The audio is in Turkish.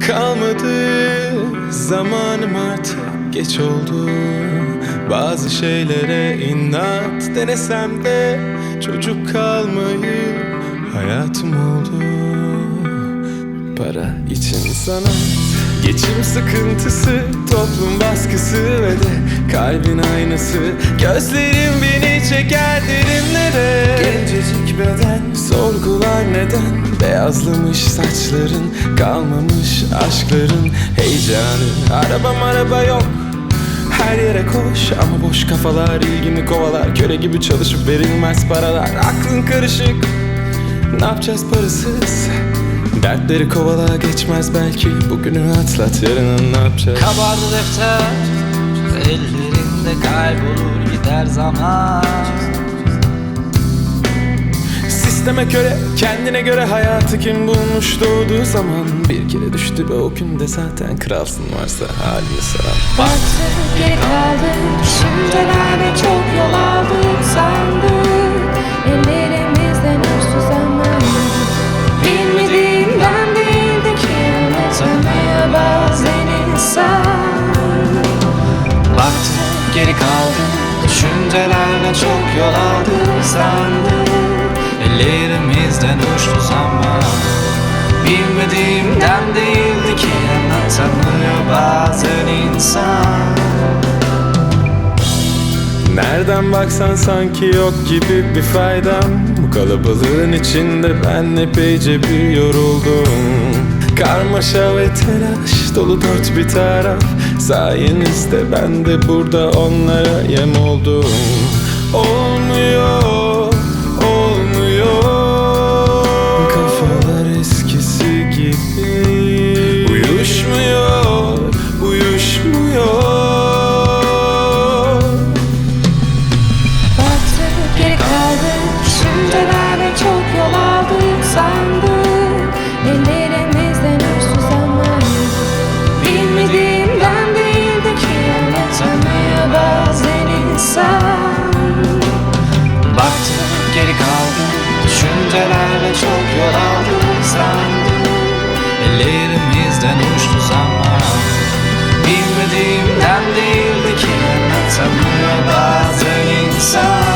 Kalmadı zamanım, artık geç oldu. Bazı şeylere inat denesem de çocuk kalmayı hayatım oldu. Para için sanat, geçim sıkıntısı, toplum baskısı ve de kalbin aynası. Gözlerim beni çeker derinlere. Gencecik beden sorgular neden. Beyazlamış saçların, kalmamış aşkların heyecanı. Araba yok, her yere koş ama boş kafalar ilgimi kovalar. Köle gibi çalışıp verilmez paralar. Aklın karışık, ne yapacağız parasız? Dertleri kovala, geçmez belki. Bugünü atlat, yarını ne yapacağız? Kabardı defter, ellerinde kaybolur gider zaman. Sisteme göre, kendine göre hayatı kim bulmuş doğduğu zaman. Bir kere düştü ve o günde zaten kralsın, varsa halini saran. Baktım geri kaldım, düşüncelerde çok yol aldık sandık. Ellerimizden uçtu zaman. Bilmediğimden değildi ki anlatamıyor bazen insan. Baktım geri kaldım, düşüncelerle çok yol aldık sandım. Ellerimizden uçtu zaman. Bilmediğimden değildi ki anlatamıyor bazen insan. Nereden baksan sanki yok gibi bir faydam. Bu kalabalığın içinde ben epeyce bir yoruldum. Karmaşa ve telaş dolu dört bir taraf. Sayenizde ben de burada onlara yem oldum. Olmuyor, kafalar eskisi gibi. Uyuşmuyor. Baktım geri kaldım, düşüncelerde çok yol aldık sandık. Ellerimizden uçtu zaman. Bilmediğimden değildi ki anlatamıyor bazen insan. Baktım geri kaldım, düşüncelerle çok yol aldık sandım. Ellerimizden uçtu zaman. Bilmediğimden değildi ki anlatamıyor bazen insan.